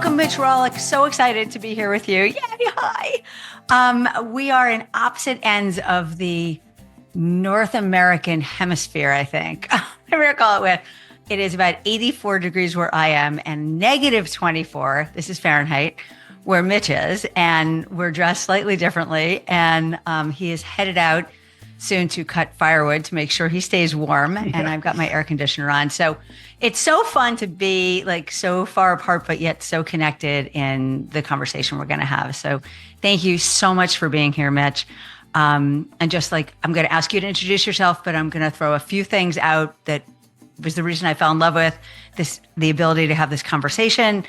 Welcome, Mitch Rawlyk. So excited to be here with you. Yay, hi. We are in opposite ends of the North American hemisphere, I think. Whatever you call it with. It is about 84 degrees where I am and negative 24. This is Fahrenheit, where Mitch is. And we're dressed slightly differently. And he is headed out soon to cut firewood to make sure he stays warm. Yeah. And I've got my air conditioner on. So it's so fun to be like so far apart, but yet so connected in the conversation we're going to have. So thank you so much for being here, Mitch. And just like, I'm going to ask you to introduce yourself, but I'm going to throw a few things out that was the reason I fell in love with this, the ability to have this conversation.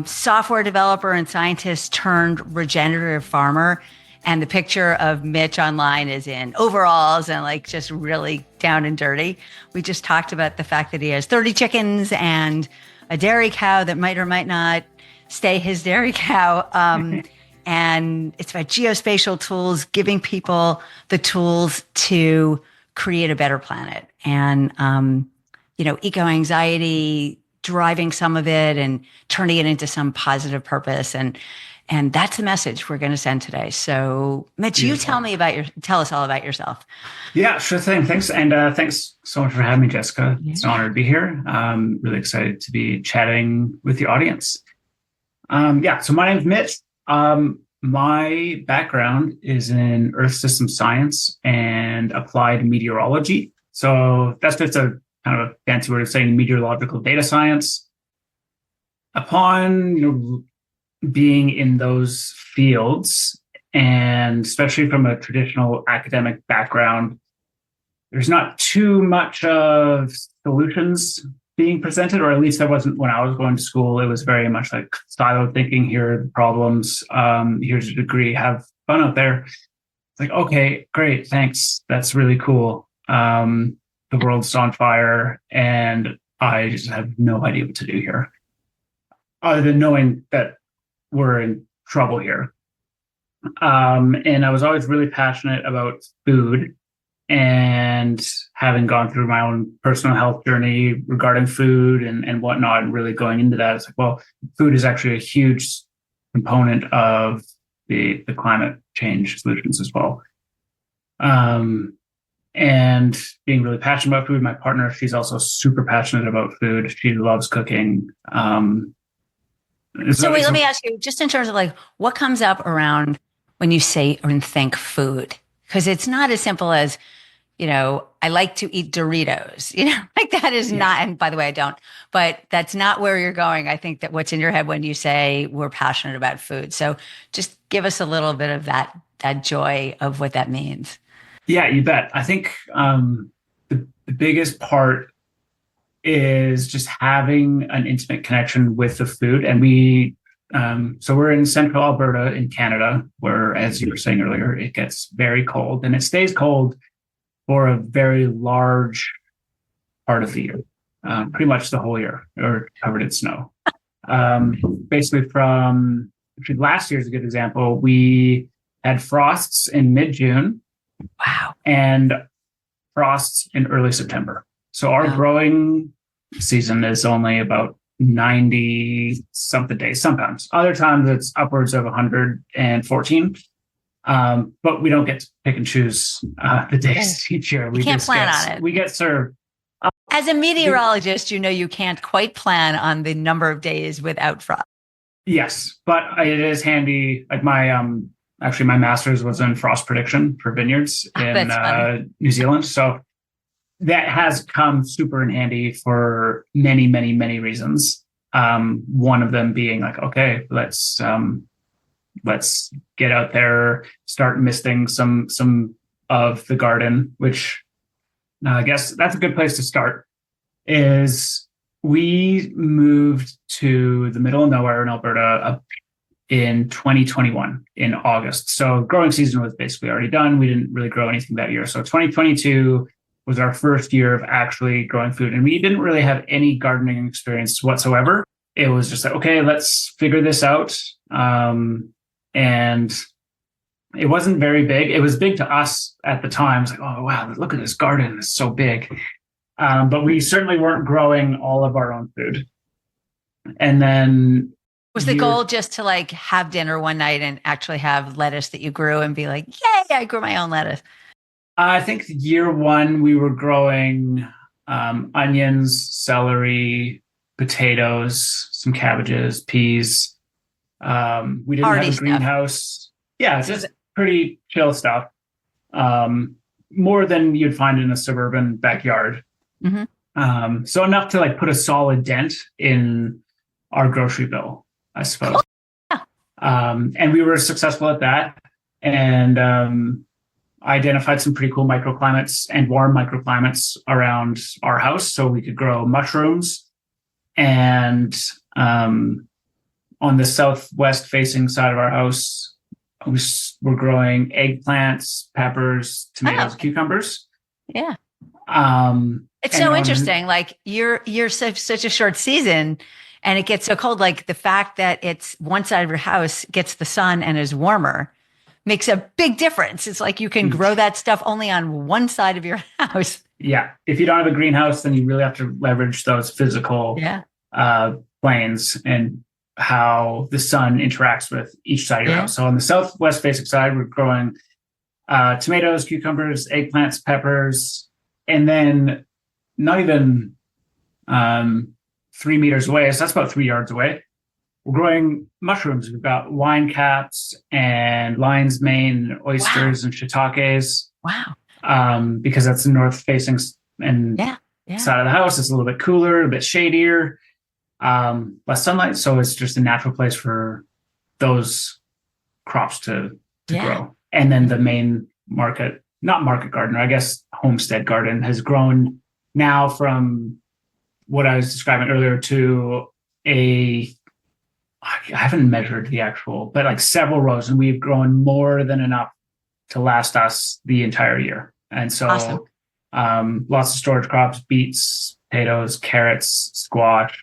Software developer and scientist turned regenerative farmer. And the picture of Mitch online is in overalls and like just really down and dirty. We just talked about the fact that he has 30 chickens and a dairy cow that might or might not stay his dairy cow. And it's about geospatial tools, giving people the tools to create a better planet. And, eco-anxiety, driving some of it and turning it into some positive purpose. And that's the message we're going to send today. So, Mitch, you tell us all about yourself. Yeah, sure thing. Thanks. And thanks so much for having me, Jessica. Yeah. It's an honor to be here. I'm really excited to be chatting with the audience. So my name's Mitch. My background is in Earth system science and applied meteorology. So that's just a kind of a fancy word of saying meteorological data science. Upon, being in those fields, and especially from a traditional academic background, there's not too much of solutions being presented, or at least that wasn't when I was going to school. It was very much like siloed thinking. Here are the problems. Here's a degree. Have fun out there. It's like, okay, great. Thanks. That's really cool. The world's on fire and I just have no idea what to do here. Other than knowing that we're in trouble here. And I was always really passionate about food, and having gone through my own personal health journey regarding food and whatnot, and really going into that, it's like, well, food is actually a huge component of the climate change solutions as well. And being really passionate about food, my partner, she's also super passionate about food. She loves cooking. So wait, let me ask you, just in terms of like, what comes up around when you say or think food? Because it's not as simple as, I like to eat Doritos, like that is not, and by the way, I don't, but that's not where you're going. I think that what's in your head when you say we're passionate about food. So just give us a little bit of that joy of what that means. Yeah, you bet. I think the biggest part is just having an intimate connection with the food. And so we're in central Alberta in Canada, where, as you were saying earlier, it gets very cold, and it stays cold for a very large part of the year, pretty much the whole year, or covered in snow. Basically actually last year's a good example. We had frosts in mid-June. Wow. And frosts in early September. So our growing season is only about 90 something days sometimes. Other times it's upwards of 114. But we don't get to pick and choose the days each year. We can't plan on it. We get served. As a meteorologist, you can't quite plan on the number of days without frost. Yes, but it is handy. Like my master's was in frost prediction for vineyards in New Zealand. So that has come super in handy for many, many, many reasons. One of them being like, okay, let's get out there, start misting some of the garden, which I guess that's a good place to start. Is we moved to the middle of nowhere in Alberta in 2021 in August. So growing season was basically already done. We didn't really grow anything that year. So 2022 was our first year of actually growing food. And we didn't really have any gardening experience whatsoever. It was just like, okay, let's figure this out. And it wasn't very big. It was big to us at the time. It's like, oh, wow, look at this garden. It's so big. But we certainly weren't growing all of our own food. And then Was the goal just to like have dinner one night and actually have lettuce that you grew and be like, yay, I grew my own lettuce? I think year one, we were growing onions, celery, potatoes, some cabbages, peas. We didn't Hardy have a stuff. greenhouse. Yeah, just pretty chill stuff. More than you'd find in a suburban backyard. So enough to like put a solid dent in our grocery bill, I suppose. Cool. And we were successful at that. And I identified some pretty cool microclimates and warm microclimates around our house so we could grow mushrooms. And on the southwest facing side of our house, we're growing eggplants, peppers, tomatoes, cucumbers. Yeah. It's so interesting. Like you're such a short season and it gets so cold. Like the fact that it's one side of your house gets the sun and is warmer makes a big difference. It's like you can grow that stuff only on one side of your house. Yeah. If you don't have a greenhouse, then you really have to leverage those physical planes and how the sun interacts with each side of your house. So on the southwest facing side, we're growing tomatoes, cucumbers, eggplants, peppers, and then not even 3 meters away. So that's about 3 yards away. We're growing mushrooms. We've got wine caps and lion's mane, oysters and shiitakes. Wow. Because that's the north facing and side of the house. It's a little bit cooler, a bit shadier, less sunlight. So it's just a natural place for those crops to grow. And then the main market, not market garden, I guess homestead garden has grown now from what I was describing earlier to I haven't measured the actual, but like several rows, and we've grown more than enough to last us the entire year. And so lots of storage crops, beets, potatoes, carrots, squash.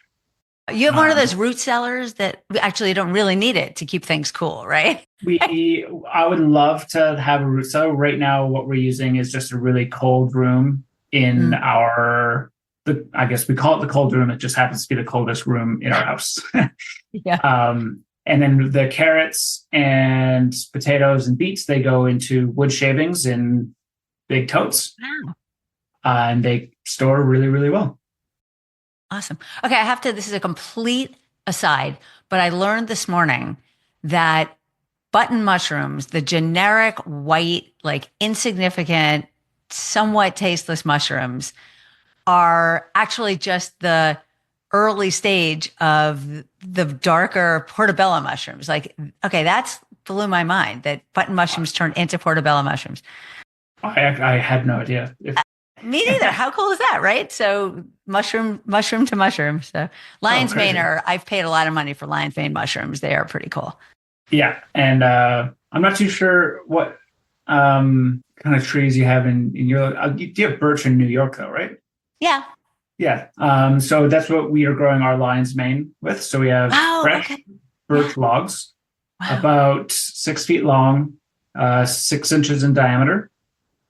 You have one of those root cellars that actually don't really need it to keep things cool, right? I would love to have a root cellar. Right now, what we're using is just a really cold room in I guess we call it the cold room. It just happens to be the coldest room in our house. And then the carrots and potatoes and beets, they go into wood shavings in big totes. Wow. And they store really, really well. Awesome. Okay, this is a complete aside, but I learned this morning that button mushrooms, the generic white, like insignificant, somewhat tasteless mushrooms, are actually just the early stage of the darker portobello mushrooms. Like, okay, that's blew my mind that button mushrooms turn into portobello mushrooms. I had no idea. Me neither. How cool is that, right? So mushroom to mushroom. So lion's mane I've paid a lot of money for lion's mane mushrooms. They are pretty cool. Yeah. And I'm not too sure what kind of trees you have in your, you have birch in New York though, right? Yeah. Yeah. So that's what we are growing our lion's mane with. So we have fresh birch logs, about 6 feet long, 6 inches in diameter.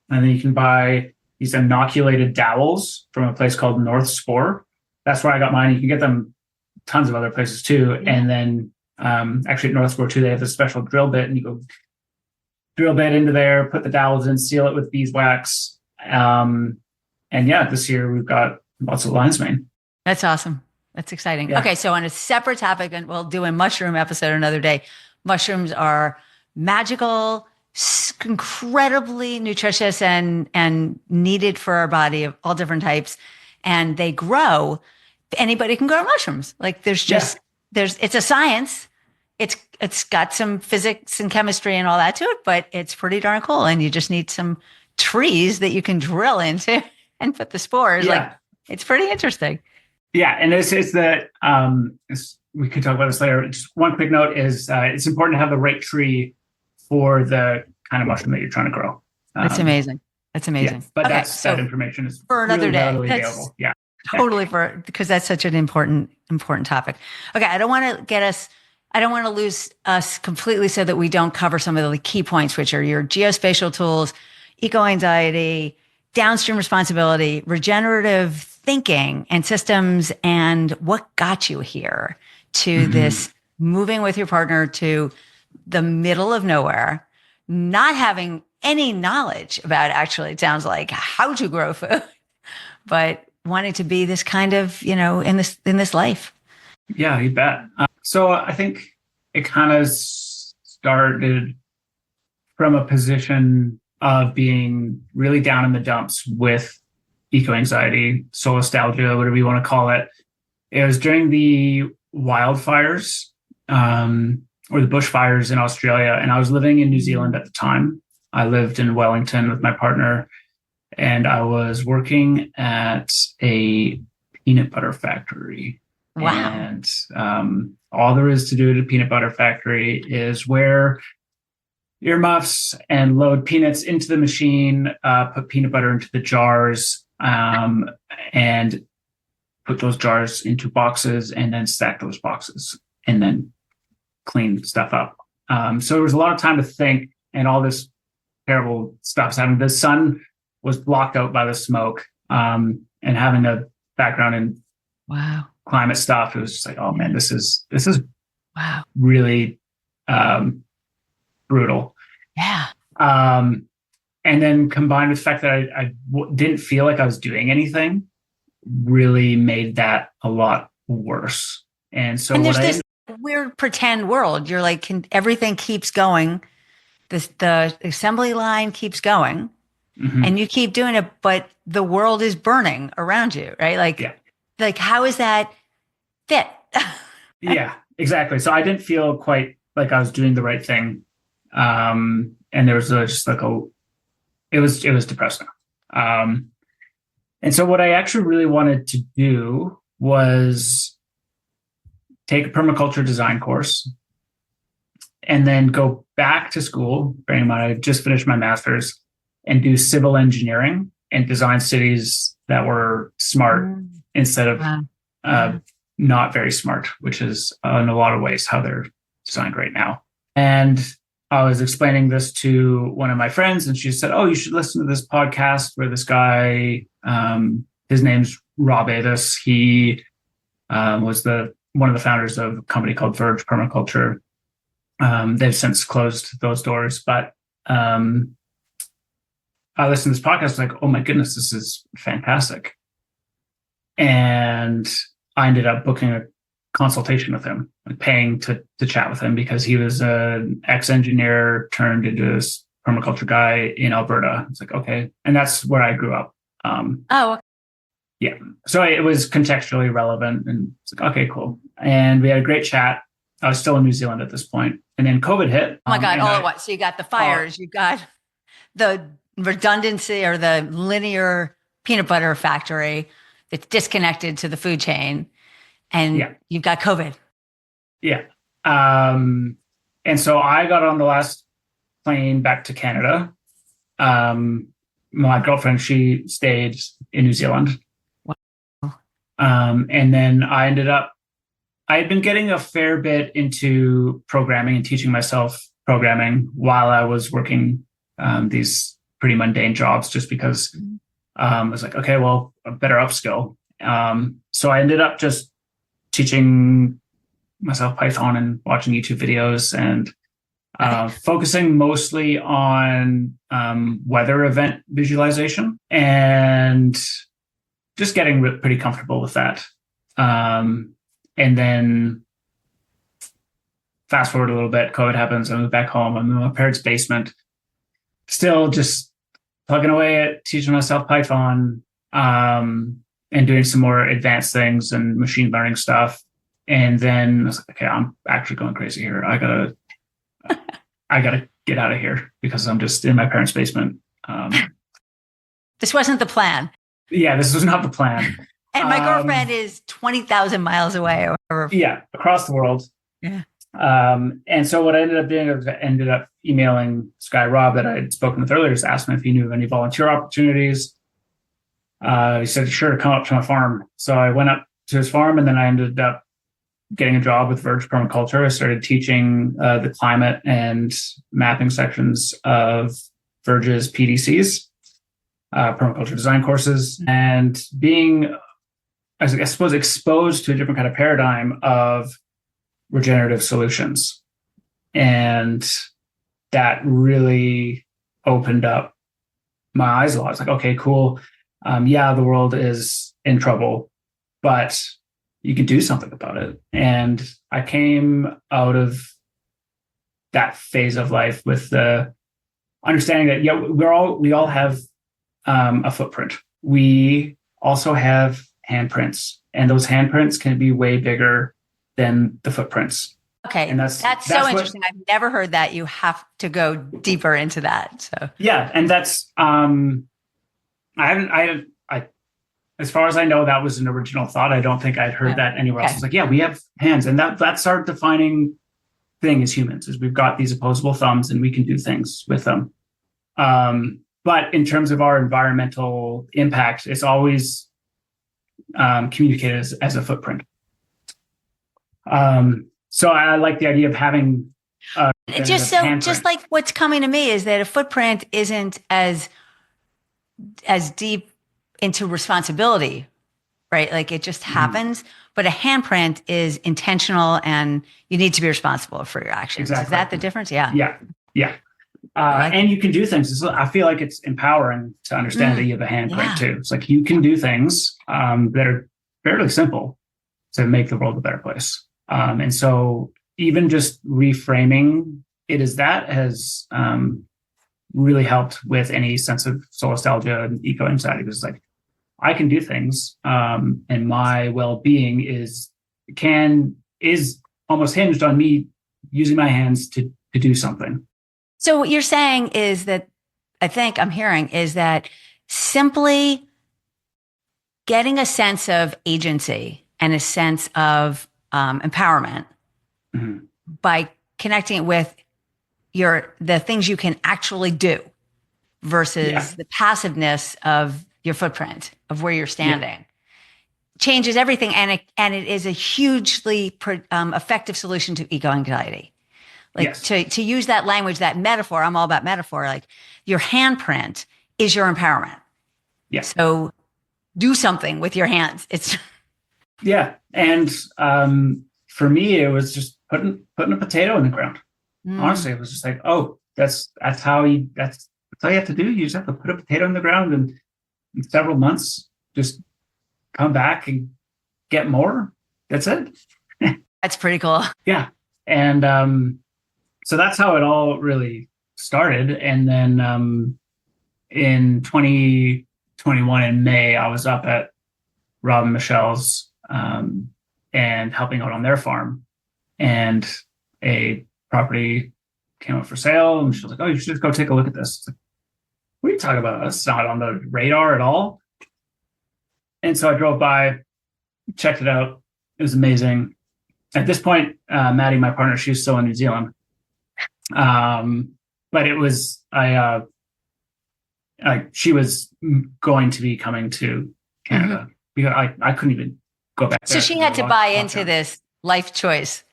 And then you can buy these inoculated dowels from a place called North Spore. That's where I got mine. You can get them tons of other places too. Yeah. And then actually at North Spore too, they have this special drill bit, and you go drill bit into there, put the dowels in, seal it with beeswax. And yeah, this year we've got lots of lion's mane. That's awesome. That's exciting. Yeah. Okay, so on a separate topic, and we'll do a mushroom episode another day. Mushrooms are magical, incredibly nutritious and needed for our body of all different types. And they grow. Anybody can grow mushrooms. Like it's a science. It's got some physics and chemistry and all that to it, but it's pretty darn cool. And you just need some trees that you can drill into and put the spores. Yeah. Like it's pretty interesting. Yeah. And it's that, we could talk about this later. Just one quick note is it's important to have the right tree for the kind of mushroom that you're trying to grow. That's amazing. That's amazing. Yeah, but that information is for another really day. Available. Yeah. Totally because that's such an important topic. Okay. I don't want to lose us completely so that we don't cover some of the key points, which are your geospatial tools, eco-anxiety, downstream responsibility, regenerative thinking and systems, and what got you here to this moving with your partner to the middle of nowhere, not having any knowledge about actually, it sounds like, how to grow food, but wanting to be this kind of, in this life. Yeah, you bet. So I think it kind of started from a position of being really down in the dumps with eco-anxiety, solastalgia, whatever you want to call it. It was during the wildfires, or the bushfires in Australia, and I was living in New Zealand at the time. I lived in Wellington with my partner, and I was working at a peanut butter factory. Wow. And all there is to do at a peanut butter factory is wear earmuffs and load peanuts into the machine, put peanut butter into the jars, and put those jars into boxes, and then stack those boxes, and then clean stuff up. So there was a lot of time to think, and all this terrible stuff's happening. The sun was blocked out by the smoke, and having a background in wow climate stuff, it was just like, oh man, this is wow really brutal. Yeah. And then combined with the fact that I didn't feel like I was doing anything, really made that a lot worse. And so there's this weird pretend world. You're like, everything keeps going. The assembly line keeps going, and you keep doing it, but the world is burning around you, right? Like how is that fit? Yeah, exactly. So I didn't feel quite like I was doing the right thing. And there was just like it was depressing. And so what I actually really wanted to do was take a permaculture design course and then go back to school. Bearing in mind, I just finished my master's, and do civil engineering and design cities that were smart instead of not very smart, which is in a lot of ways how they're designed right now. And I was explaining this to one of my friends, and she said, "Oh, you should listen to this podcast where this guy, his name's Rob Avis. He was one of the founders of a company called Verge Permaculture. They've since closed those doors, but I listened to this podcast. I was like, oh my goodness, this is fantastic." And I ended up booking a consultation with him, like paying to chat with him, because he was an ex-engineer turned into this permaculture guy in Alberta. It's like, okay. And that's where I grew up. Okay. Yeah. So it was contextually relevant, and it's like, okay, cool. And we had a great chat. I was still in New Zealand at this point. And then COVID hit. Oh my God, all at once. So you got the fires, you got the redundancy or the linear peanut butter factory that's disconnected to the food chain, and you've got COVID. Yeah. And so I got on the last plane back to Canada. My girlfriend, she stayed in New Zealand. Wow. And then I had been getting a fair bit into programming and teaching myself programming while I was working these pretty mundane jobs, just because I was like, okay, well, a better upskill. So I ended up just teaching myself Python and watching YouTube videos, and focusing mostly on weather event visualization, and just getting pretty comfortable with that. And then fast forward a little bit, COVID happens. I move back home. I'm in my parents' basement, still just plugging away at teaching myself Python, and doing some more advanced things and machine learning stuff. And then I was like, okay, I'm actually going crazy here. I gotta get out of here, because I'm just in my parents' basement. This wasn't the plan. Yeah, this was not the plan. And my girlfriend is 20,000 miles away or whatever. Yeah, across the world. Yeah. And so what I ended up doing is I ended up emailing this guy, Rob, that I had spoken with earlier, just asked him if he knew of any volunteer opportunities. He said, sure, come up to my farm. So I went up to his farm, and then I ended up getting a job with Verge Permaculture. I started teaching the climate and mapping sections of Verge's PDCs, permaculture design courses, and being, I suppose, exposed to a different kind of paradigm of regenerative solutions. And that really opened up my eyes a lot. It's like, okay, cool. Yeah, the world is in trouble, but you can do something about it. And I came out of that phase of life with the understanding that, yeah, we all have a footprint. We also have handprints, and those handprints can be way bigger than the footprints. Okay, And that's so interesting. I've never heard that. You have to go deeper into that. So yeah, and that's I as far as I know, that was an original thought. I don't think I'd heard that anywhere else. It's like, yeah, we have hands, and that's our defining thing as humans, is we've got these opposable thumbs and we can do things with them. But in terms of our environmental impact, it's always communicated as a footprint. So I like the idea of having just like what's coming to me is that a footprint isn't as deep into responsibility, right? Like it just happens, but a handprint is intentional and you need to be responsible for your actions. Exactly. Is that the difference? Yeah. And you can do things. I feel like it's empowering to understand that you have a handprint too. It's like you can do things that are fairly simple to make the world a better place. And so even just reframing it as that has really helped with any sense of solastalgia and eco-anxiety. Because like, I can do things, and my well-being is almost hinged on me using my hands to do something. So what you're saying is that, I think I'm hearing, is that simply getting a sense of agency and a sense of empowerment by connecting it with the things you can actually do versus the passiveness of your footprint of where you're standing changes everything. And it is a hugely effective solution to eco-anxiety. Like to use that language, that metaphor, I'm all about metaphor, like your handprint is your empowerment. Yeah. So do something with your hands. And for me, it was just putting a potato in the ground. Honestly, it was just like, oh, that's all you have to do. You just have to put a potato in the ground, and in several months, just come back and get more. That's it. That's pretty cool. Yeah. And so that's how it all really started. And then in 2021 in May, I was up at Rob and Michelle's and helping out on their farm. And a property came up for sale, and she was like, oh, you should just go take a look at this. Like, what are you talking about? That's not on the radar at all. And so I drove by, checked it out. It was amazing. At this point, Maddie, my partner, she was still in New Zealand. But it was, she was going to be coming to Canada because I couldn't even go back there. So she had to buy into this life choice.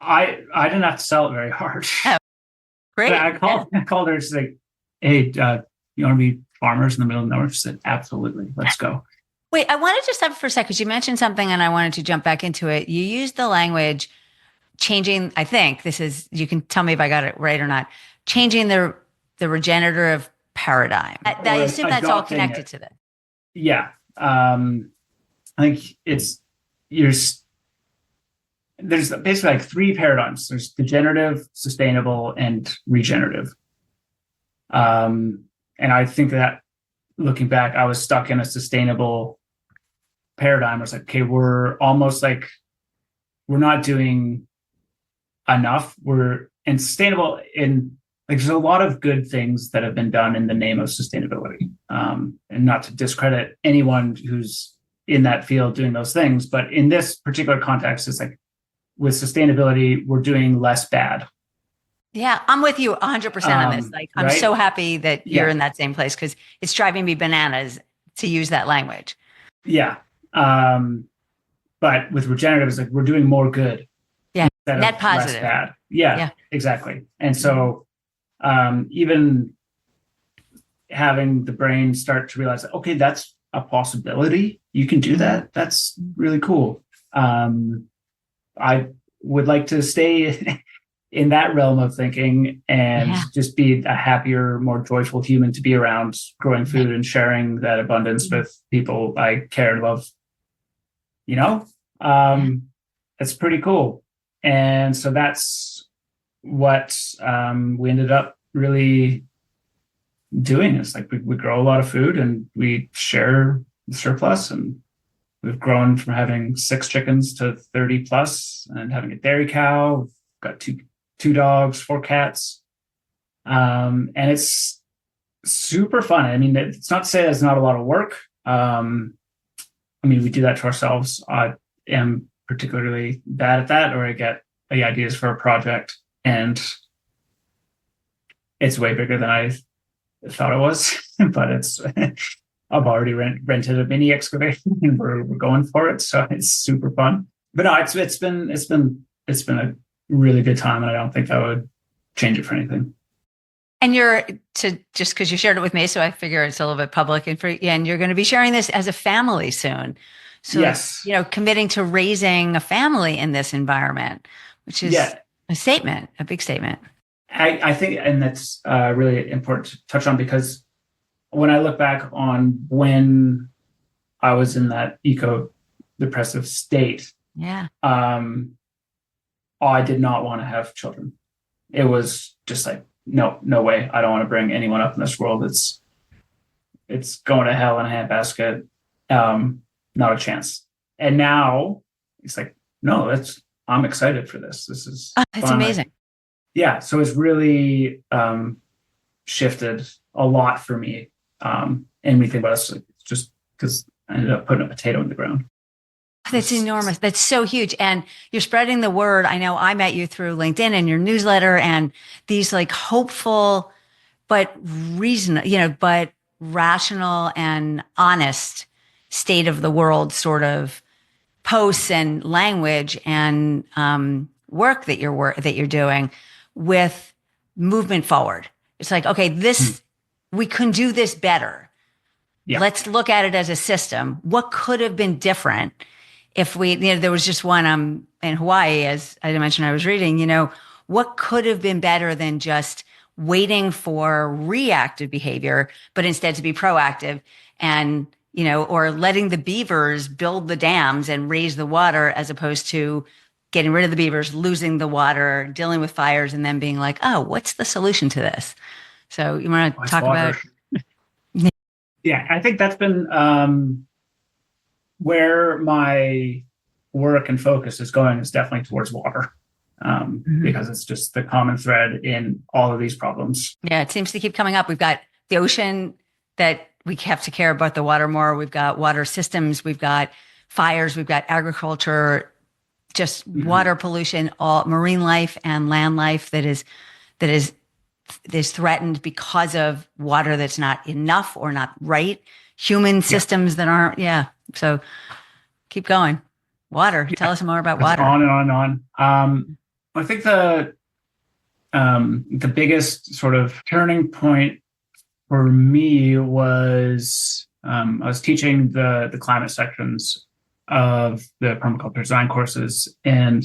I didn't have to sell it very hard. Oh, great. I called her. She's like, hey, you want to be farmers in the middle of nowhere? She said, absolutely. Let's go. Wait, I want to just stop for a second because you mentioned something and I wanted to jump back into it. You used the language changing, I think this is, you can tell me if I got it right or not, changing the regenerative paradigm. I assume that's all connected to this. Yeah. I think there's basically like three paradigms. There's degenerative, sustainable, and regenerative. And I think that looking back, I was stuck in a sustainable paradigm. I was like, okay, we're almost like, we're not doing enough. And sustainable in, like, there's a lot of good things that have been done in the name of sustainability. And not to discredit anyone who's in that field doing those things, but in this particular context, it's like, with sustainability, we're doing less bad. Yeah, I'm with you 100% on this. Like, I'm so happy that you're in that same place because it's driving me bananas to use that language. Yeah. But with regenerative, it's like we're doing more good. Yeah, net positive. Less bad. Yeah, exactly. And so even having the brain start to realize, okay, that's a possibility. You can do that. That's really cool. would like to stay in that realm of thinking and just be a happier, more joyful human to be around, growing food and sharing that abundance with people I care and love. It's pretty cool. And so that's what we ended up really doing. Is like we grow a lot of food and we share the surplus, and we've grown from having 6 chickens to 30 plus, and having a dairy cow. We've got two dogs, 4 cats, and it's super fun. I mean, it's not to say that's not a lot of work. We do that to ourselves. I am particularly bad at that, or I get the ideas for a project and it's way bigger than I thought it was. But I've already rented a mini excavator and we're going for it, so it's super fun. But no, it's been a really good time, and I don't think I would change it for anything. And just because you shared it with me, so I figure it's a little bit public and you're going to be sharing this as a family soon. So, yes, committing to raising a family in this environment, which is a statement, a big statement. I think, and that's really important to touch on, because when I look back on when I was in that eco-depressive state, I did not want to have children. It was just like, no way. I don't want to bring anyone up in this world. It's going to hell in a handbasket. Not a chance. And now it's like, no, I'm excited for this. This is that's amazing. So it's really shifted a lot for me. And we think about it just because I ended up putting a potato in the ground. That's enormous. That's so huge. And you're spreading the word. I know I met you through LinkedIn and your newsletter, and these like hopeful, but but rational and honest state of the world sort of posts and language and work that you're doing with movement forward. It's like, okay, we can do this better. Yeah. Let's look at it as a system. What could have been different if there was just one in Hawaii, as I mentioned, I was reading, what could have been better than just waiting for reactive behavior, but instead to be proactive and, or letting the beavers build the dams and raise the water, as opposed to getting rid of the beavers, losing the water, dealing with fires, and then being like, oh, what's the solution to this? So you want to talk about? Yeah, I think that's been where my work and focus is going, is definitely towards water, because it's just the common thread in all of these problems. Yeah, it seems to keep coming up. We've got the ocean that we have to care about the water more. We've got water systems. We've got fires. We've got agriculture, just water pollution, all marine life and land life that is threatened because of water that's not enough or not right. Human systems that aren't. Yeah. So keep going. Water. Tell us more about water. On and on and on. I think the biggest sort of turning point for me was I was teaching the climate sections of the permaculture design courses, and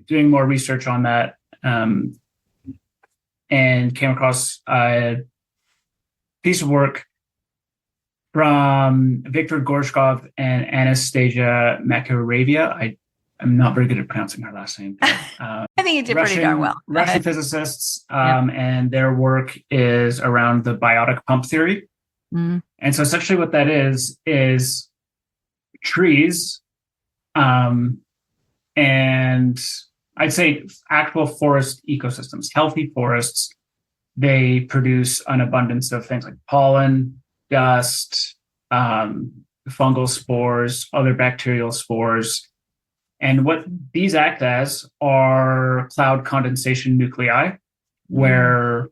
doing more research on that, and came across a piece of work from Viktor Gorshkov and Anastasia Makaravia. I'm not very good at pronouncing her last name. But, I think you did pretty darn well. Russian physicists, and their work is around the biotic pump theory. And so essentially what that is trees, and I'd say actual forest ecosystems, healthy forests, they produce an abundance of things like pollen, dust, fungal spores, other bacterial spores. And what these act as are cloud condensation nuclei, where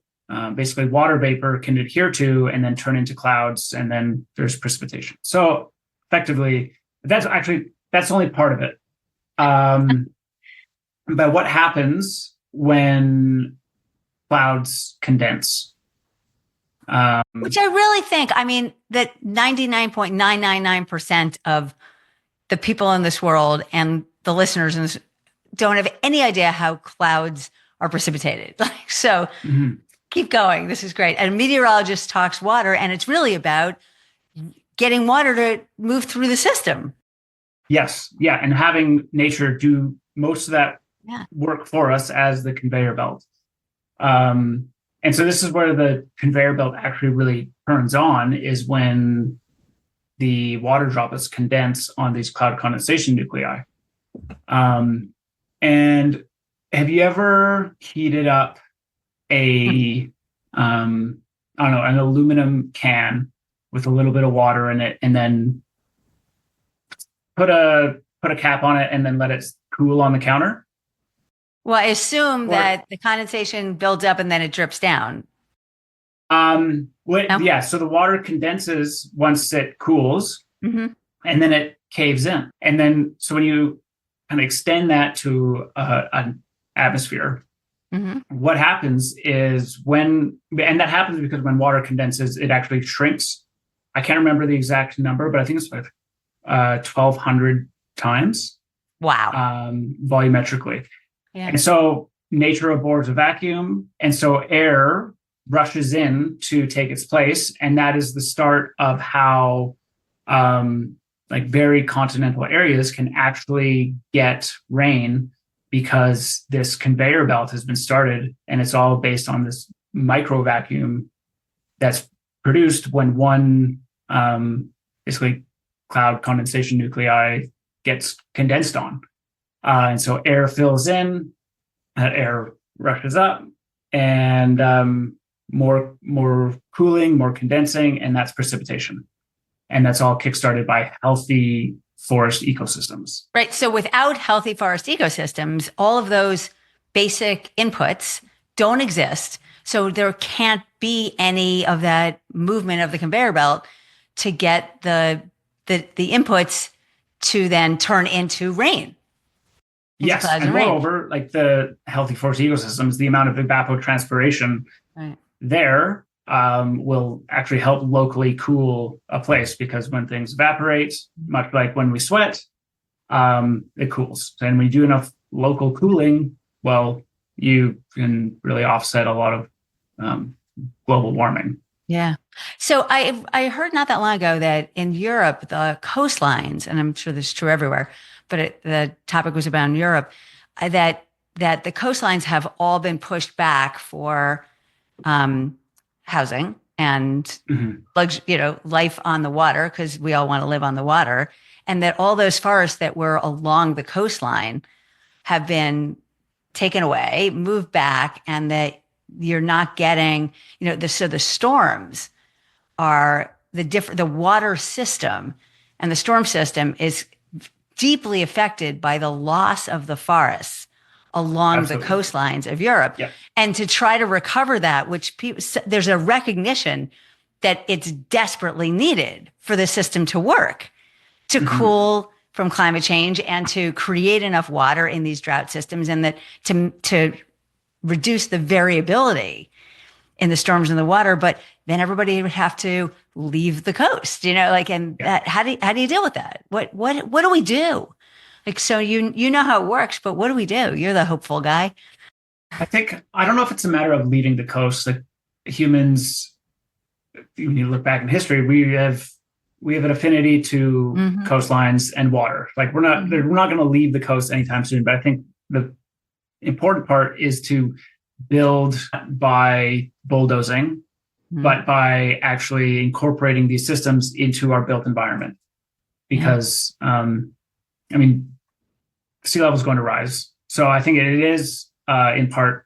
basically water vapor can adhere to and then turn into clouds, and then there's precipitation. So effectively, that's only part of it. But what happens when clouds condense? Which I really think, that 99.999% of the people in this world and the listeners don't have any idea how clouds are precipitated. So keep going. This is great. And a meteorologist talks water, and it's really about getting water to move through the system. Yes. Yeah. And having nature do most of that work for us as the conveyor belt. And so this is where the conveyor belt actually really turns on, is when the water droplets condense on these cloud condensation nuclei. And have you ever heated up I don't know, an aluminum can with a little bit of water in it, and then put a cap on it and then let it cool on the counter? Well, I assume that the condensation builds up and then it drips down. Yeah, so the water condenses once it cools, and then it caves in. And then, so when you kind of extend that to an atmosphere, what happens is and that happens because when water condenses, it actually shrinks. I can't remember the exact number, but I think it's like 1,200 times. Wow. Volumetrically. Yeah. And so nature abhors a vacuum. And so air rushes in to take its place. And that is the start of how very continental areas can actually get rain, because this conveyor belt has been started, and it's all based on this micro vacuum that's produced when one basically cloud condensation nuclei gets condensed on. And so air fills in, air rushes up, and more cooling, more condensing, and that's precipitation. And that's all kickstarted by healthy forest ecosystems. Right. So without healthy forest ecosystems, all of those basic inputs don't exist. So there can't be any of that movement of the conveyor belt to get the inputs to then turn into rain. Yes, and moreover, like the healthy forest ecosystems, the amount of evapotranspiration there will actually help locally cool a place, because when things evaporate, much like when we sweat, it cools. And when you do enough local cooling, well, you can really offset a lot of global warming. Yeah. So I heard not that long ago that in Europe, the coastlines, and I'm sure this is true everywhere, but the topic was about in Europe, that the coastlines have all been pushed back for housing and life on the water, because we all want to live on the water, and that all those forests that were along the coastline have been taken away, moved back, and that you're not getting, so the storms are the water system, and the storm system is deeply affected by the loss of the forests along the coastlines of Europe. Yeah. And to try to recover that, which there's a recognition that it's desperately needed for the system to work, to cool from climate change and to create enough water in these drought systems, and that to reduce the variability in the storms in the water. But then everybody would have to leave the coast, that, how do you deal with that? What do we do? So you know how it works, but what do we do? You're the hopeful guy. I don't know if it's a matter of leaving the coast. Like humans, when you look back in history, we have an affinity to coastlines and water. Like we're not going to leave the coast anytime soon. But I think the important part is to build by bulldozing, but by actually incorporating these systems into our built environment. Because sea level is going to rise. So I think it is in part,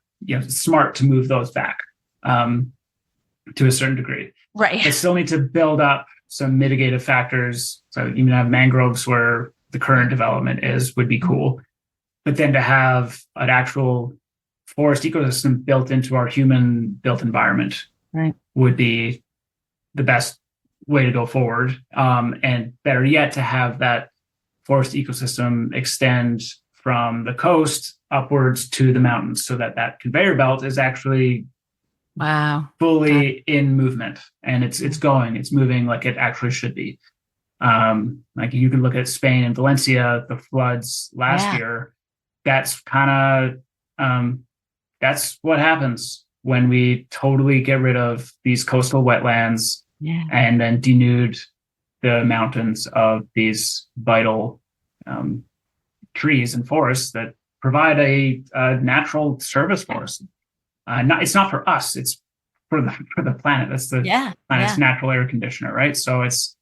smart to move those back to a certain degree. Right. They still need to build up some mitigative factors. So even have mangroves where the current development would be cool. But then to have an actual forest ecosystem built into our human built environment would be the best way to go forward. And better yet, to have that forest ecosystem extend from the coast upwards to the mountains, so that conveyor belt is actually fully in movement, and it's moving like it actually should be. Like you can look at Spain and Valencia, the floods last year. that's kind of that's what happens when we totally get rid of these coastal wetlands and then denude the mountains of these vital trees and forests that provide a natural service for us. It's not for us; it's for the planet. That's the planet's natural air conditioner, right? So it's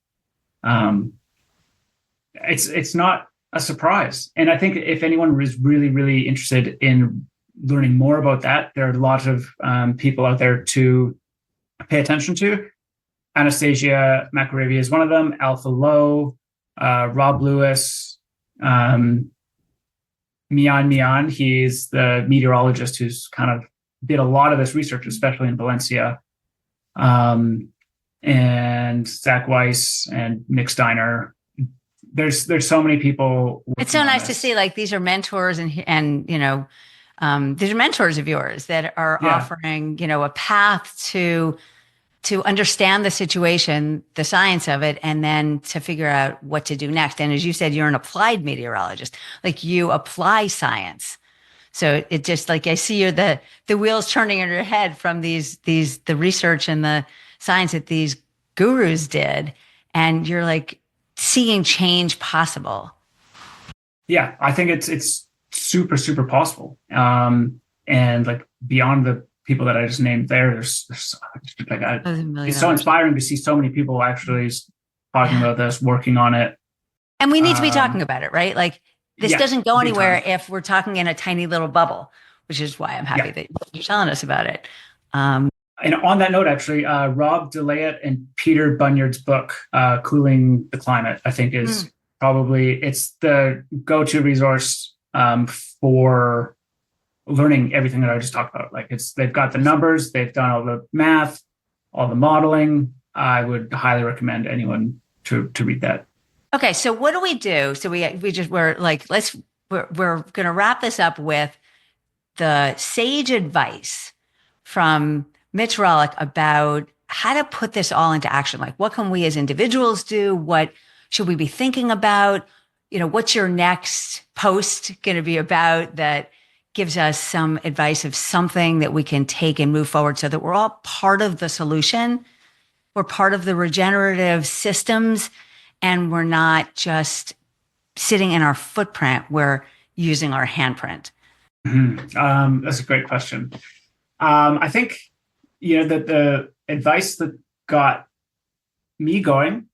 not a surprise. And I think if anyone is really, really interested in learning more about that, there are lots of people out there to pay attention to. Anastasia McAravia is one of them. Alpha Low, Rob Lewis, Mian. He's the meteorologist who's kind of did a lot of this research, especially in Valencia. And Zach Weiss and Nick Steiner. There's so many people. It's so nice to see, like, these are mentors and these are mentors of yours that are offering, a path to understand the situation, the science of it, and then to figure out what to do next. And as you said, you're an applied meteorologist, like you apply science. So it just, like, I see you're the wheels turning in your head from the research and the science that these gurus did. And you're like seeing change possible. Yeah, I think it's super, super possible. And like beyond the people that I just named there's like, it's so inspiring to see so many people actually talking about this, working on it. And we need to be talking about it, right? Like, this doesn't go anywhere if we're talking in a tiny little bubble, which is why I'm happy that you're telling us about it. And on that note, actually, Rob DeLayet and Peter Bunyard's book, Cooling the Climate, I think is it's the go-to resource for learning everything that I just talked about. Like, they've got the numbers, they've done all the math, all the modeling. I would highly recommend anyone to read that. Okay, so what do we do? So we're going to wrap this up with the sage advice from Mitch Rawlyk about how to put this all into action. Like, what can we as individuals do? What should we be thinking about? What's your next post going to be about that gives us some advice of something that we can take and move forward so that we're all part of the solution? We're part of the regenerative systems, and we're not just sitting in our footprint. We're using our handprint. That's a great question. I think, that the advice that got me going,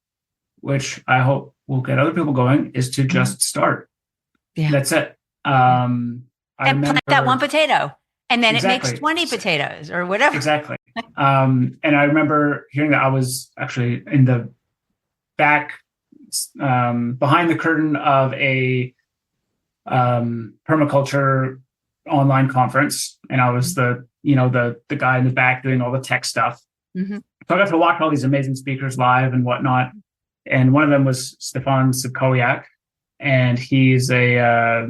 which I hope will get other people going, is to just start. Yeah. That's it. And plant that one potato, and then it makes 20 potatoes or whatever. Exactly. And I remember hearing that. I was actually in the back, behind the curtain of a permaculture online conference, and I was the guy in the back doing all the tech stuff. So I got to watch all these amazing speakers live and whatnot. And one of them was Stefan Sibkowiak, and he's a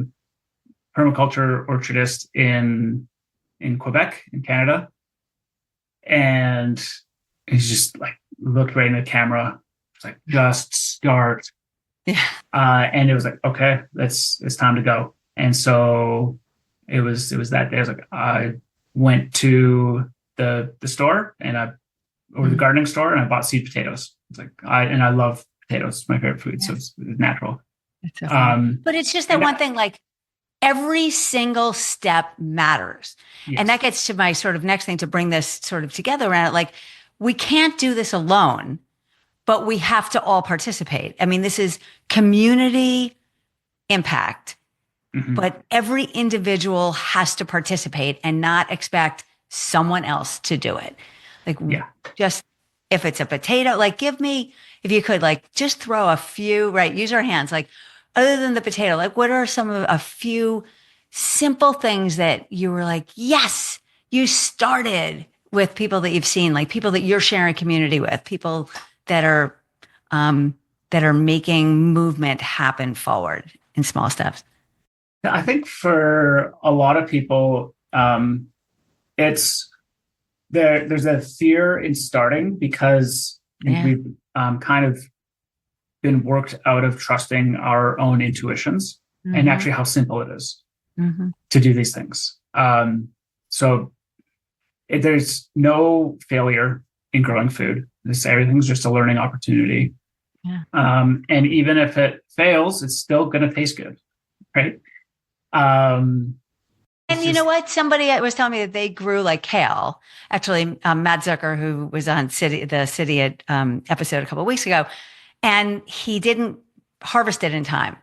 permaculture orchardist in Quebec, in Canada. And he's just like looked right in the camera. It's like, just start. Yeah. And it was like, okay, it's time to go. And so it was that day. I was like, I went to the store or the gardening store, and I bought seed potatoes. It's like, I love potatoes. It's my favorite food. Yeah. So it's natural. But it's just that one thing, like, every single step matters. Yes. And that gets to my sort of next thing to bring this sort of together around it. Like, we can't do this alone, but we have to all participate. I mean, this is community impact, but every individual has to participate and not expect someone else to do it. Like, just if it's a potato, like, give me, if you could, like, just throw a few, right? Use our hands. Like, other than the potato, like, what are a few simple things that you were like, yes, you started with people that you've seen, like people that you're sharing community with, people that are making movement happen forward in small steps? I think for a lot of people, there's a fear in starting because we've kind of been worked out of trusting our own intuitions and actually how simple it is. to do these things. So there's no failure in growing food. Everything's just a learning opportunity. Yeah. And even if it fails, it's still going to taste good, right? And you know what? Somebody was telling me that they grew like kale. Actually, Matt Zucker, who was on the City episode a couple of weeks ago, and he didn't harvest it in time.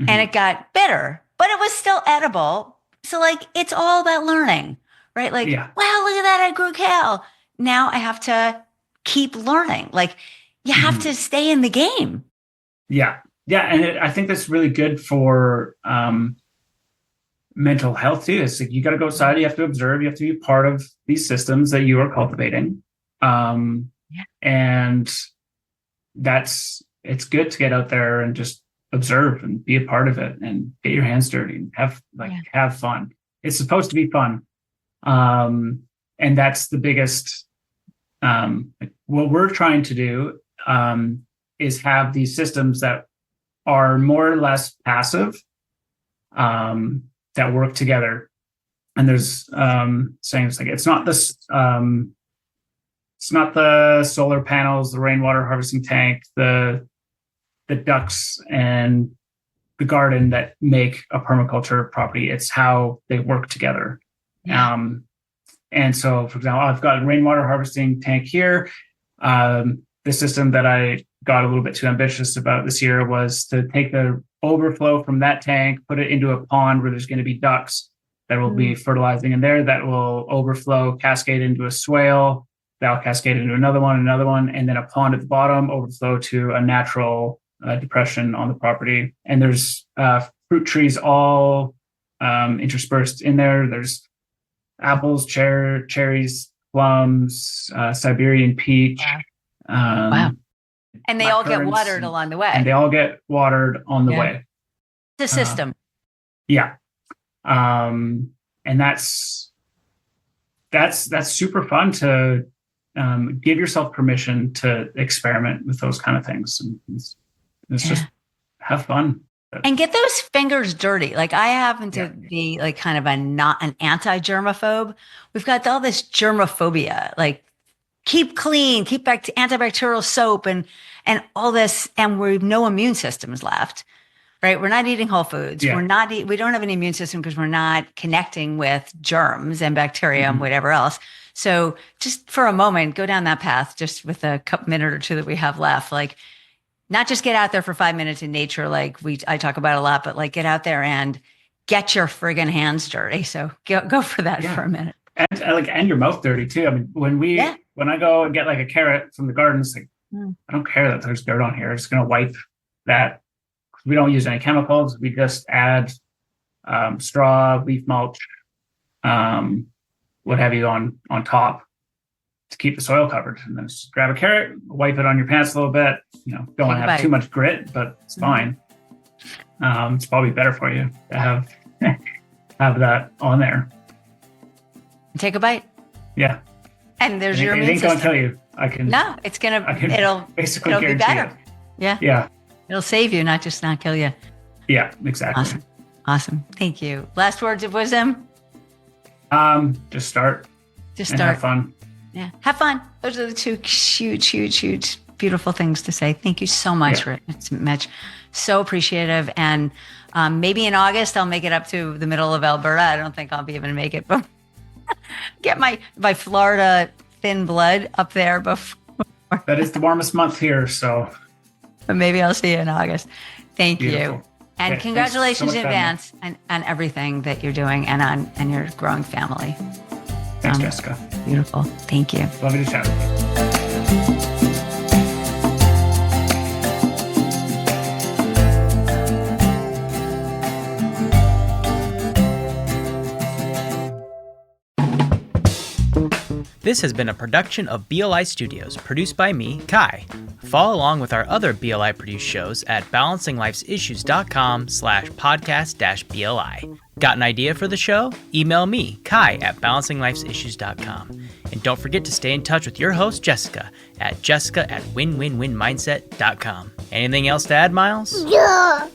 And it got bitter, but it was still edible. So like, it's all about learning, right? Like, wow, look at that. I grew kale. Now I have to keep learning. Like, you have to stay in the game. Yeah. Yeah. And I think that's really good for mental health too. It's like, you got to go outside, you have to observe, you have to be part of these systems that you are cultivating. And it's good to get out there and just observe and be a part of it and get your hands dirty and have fun. It's supposed to be fun. And that's the biggest, what we're trying to do is have these systems that are more or less passive, that work together. And there's sayings like, it's not the solar panels, the rainwater harvesting tank, the ducks and the garden that make a permaculture property. It's how they work together. Yeah. And so, for example, I've got a rainwater harvesting tank here. The system that I got a little bit too ambitious about this year was to take the overflow from that tank, put it into a pond where there's going to be ducks that will be fertilizing in there, that will overflow, cascade into a swale, that'll cascade into another one, and then a pond at the bottom, overflow to a natural depression on the property. And there's fruit trees all interspersed in there. There's apples, cherries, plums, Siberian peach. Wow. And they all get watered along the way. And they all get watered on the way. The system. Yeah. And that's super fun to give yourself permission to experiment with those kind of things. And it's just have fun. And get those fingers dirty. Like, I happen to be like kind of not an anti-germaphobe. We've got all this germophobia, like keep clean, keep back to antibacterial soap and all this. And we've no immune systems left, right? We're not eating whole foods. Yeah. We don't have an immune system because we're not connecting with germs and bacteria and whatever else. So just for a moment, go down that path, just with a minute or two that we have left. Like, not just get out there for 5 minutes in nature, like I talk about a lot, but like get out there and get your friggin' hands dirty. So go for that for a minute. And your mouth dirty too. I mean, when I go and get like a carrot from the garden, it's like, I don't care that there's dirt on here. I'm just going to wipe that. We don't use any chemicals. We just add straw, leaf mulch, what have you on top to keep the soil covered. And then just grab a carrot, wipe it on your pants a little bit. You know, don't want to have too much grit, but it's fine. It's probably better for you to have that on there. Take a bite. Yeah. And there's your immune system. It ain't gonna kill you. It'll be better. Yeah. Yeah. It'll save you, not just not kill you. Yeah, exactly. Awesome. Thank you. Last words of wisdom? Just start. Have fun. Yeah. Have fun. Those are the two huge, beautiful things to say. Thank you so much, Mitch. So appreciative. And maybe in August, I'll make it up to the middle of Alberta. I don't think I'll be able to make it, but get my Florida thin blood up there before. That is the warmest month here, so. But maybe I'll see you in August. Thank Beautiful. you. And congratulations in advance on everything that you're doing and your growing family. Thanks, Jessica. Beautiful. Thank you. Lovely to chat with you. This has been a production of BLI Studios, produced by me, Kai. Follow along with our other BLI produced shows at balancinglifesissues.com/podcast-BLI. Got an idea for the show? Email me, Kai, at balancinglifesissues.com. And don't forget to stay in touch with your host, Jessica, at jessica@winwinwinmindset.com. Anything else to add, Miles? Yeah.